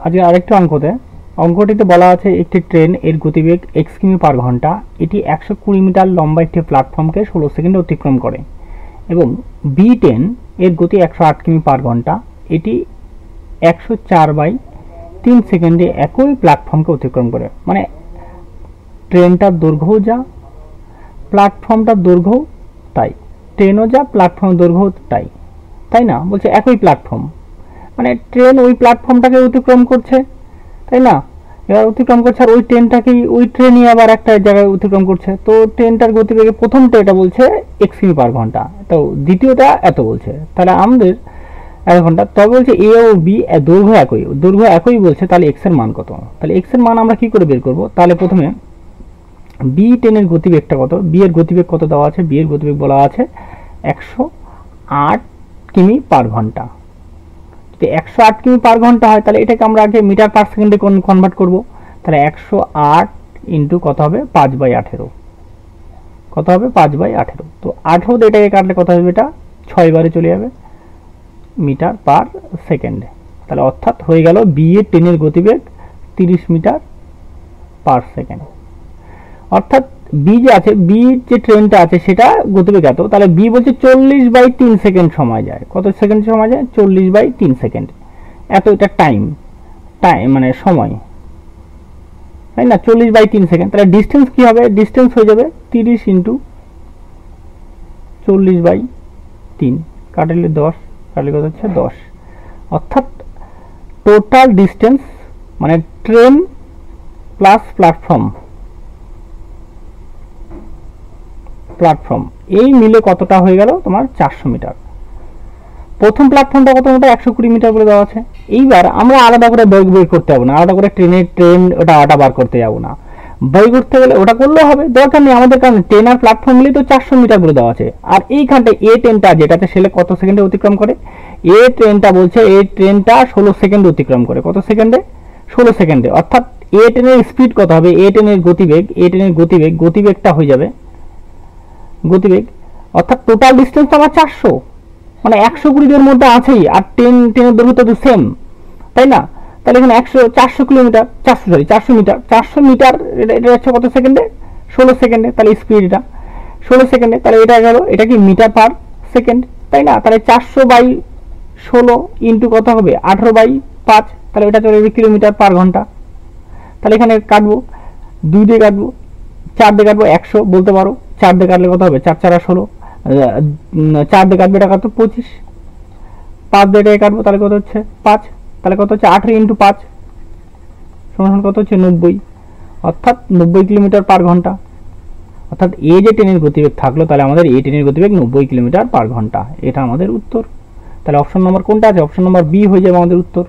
আজকে আরেকটা অঙ্কটিতে বলা আছে একটি ট্রেন এর গতিবেগ x কিমি পার ঘন্টা, এটি 120 মিটার লম্বা একটি প্ল্যাটফর্মকে 16 সেকেন্ডে অতিক্রম করে, এবং B10 এর গতি 108 কিমি পার ঘন্টা, এটি 104/3 সেকেন্ডে একই প্ল্যাটফর্মকে অতিক্রম করে। মানে ট্রেনটার দৈর্ঘ্য যা, প্ল্যাটফর্মটার দৈর্ঘ্য তাই, ট্রেনও যা, প্ল্যাটফর্ম দৈর্ঘ্য তাই, তাই না? বলছে একই প্ল্যাটফর্ম, মানে ট্রেন ওই প্ল্যাটফর্মটাকে অতিক্রম করছে, তাই না? এবার অতিক্রম করছে, আর ওই ট্রেনটাকেই, ওই ট্রেনই আবার একটা জায়গায় অতিক্রম করছে। তো ট্রেনটার গতিবেগে প্রথমটা এটা বলছে x কিমি পার ঘন্টা, তো দ্বিতীয়টা এত বলছে। তাহলে আমাদের 1 ঘন্টা, তবে বলছে এ ও বি দৈর্ঘ্য একই বলছে, তাহলে x এর মান কত? তাহলে x এর মান আমরা কি করে বের করব? তাহলে প্রথমে B10 এর গতিবেগটা কত, b এর গতিবেগ কত দেওয়া আছে? b এর গতিবেগ বলা আছে 108 কিমি পার ঘন্টা। যদি 108 কিমি পার ঘন্টা হয়, তাহলে এটাকে আমরা আগে মিটার পার সেকেন্ডে কনভার্ট করব। তাহলে 108 ইন্টু কত হবে? 5/18। কত হবে? 5/18। তো 18 দিয়ে এটাকে কাটলে কত হবে? এটা 6 বারে চলে যাবে মিটার পার সেকেন্ডে। তাহলে অর্থাৎ হয়ে গেল বি এর ট্রেনের গতিবেগ 30 মিটার পার সেকেন্ড। অর্থাৎ বি যে আছে, বি যে ট্রেনটা আছে সেটা গতিবেগ এত, তাহলে বি বলছে 40/3 সেকেন্ড সময় যায়। কত সেকেন্ড সময় যায়? 40/3 সেকেন্ড। এত এটা টাইম মানে সময়, তাই না? 40/3 সেকেন্ড। তাহলে ডিস্টেন্স কি হবে? ডিস্টেন্স হয়ে যাবে 30 ইন্টু 40/3, কাটলে 10, কাটলে কত হচ্ছে? 10। অর্থাৎ টোটাল ডিস্টেন্স মানে ট্রেন প্লাস প্ল্যাটফর্ম এই মিলে কতটা হয়ে গেল তোমার? 400 মিটার। প্রথম প্ল্যাটফর্মটা কত মিটার? 120 মিটার বলে দেওয়া আছে। এইবার আমরা আলাদা করে দৈর্ঘ্য বের করতে যাবো না, আলাদা করে ট্রেন ওটা বার করতে যাবো না। বের করতে গেলে ওটা করলেও হবে, দরকার নেই আমাদের, কারণ ট্রেন আর প্ল্যাটফর্ম মিলে তো 400 মিটার বলে দেওয়া আছে। আর এইখানটা এ ট্রেনটা যেটাতে সেলে কত সেকেন্ডে অতিক্রম করে? এ ট্রেনটা বলছে এই ট্রেনটা 16 সেকেন্ডে অতিক্রম করে। কত সেকেন্ডে? 16 সেকেন্ডে। অর্থাৎ এ ট্রেনের স্পিড কত হবে? এ ট্রেনের গতিবেগটা হয়ে যাবে গতিবেগ, অর্থাৎ টোটাল ডিস্টেন্স তো আমার 400, মানে 120 এর মধ্যে আছেই, আর ট্রেনের দৈর্ঘ্য তো সেম, তাই না? তাহলে এখানে 400 কিলোমিটার, 400 মিটার, এটা হচ্ছে কত সেকেন্ডে? 16 সেকেন্ডে। তাহলে স্পিড এটা 16 সেকেন্ডে, তাহলে এটা গেল, এটা কি মিটার পার সেকেন্ড, তাই না? তাহলে 400/16 ইন্টু কত হবে? 18/5, তাহলে এটা চলে যাবে কিলোমিটার পার ঘন্টা। তাহলে এখানে কাটবো, 2 দিয়ে কাটবো, 4 দিয়ে কাটবো, 100 বলতে পারো। 4 দিয়ে কাটলে কত হবে? 4 4 16, 4 দিয়ে কাটবে, এটা কত? 25। 5 দিয়ে এটাকে কাটবো, তাহলে কত হচ্ছে? 5। তাহলে কত হচ্ছে? 18 ইন্টু 5 সমান কত হচ্ছে? 90। অর্থাৎ 90 কিলোমিটার পার ঘন্টা। অর্থাৎ এ যে ট্রেনের গতিবেগ থাকলো, তাহলে আমাদের এই ট্রেনের গতিবেগ 90 কিলোমিটার পার ঘন্টা। এটা আমাদের উত্তর। তাহলে অপশন নম্বর কোনটা আছে? অপশন নম্বর বি হয়ে যাবে আমাদের উত্তর।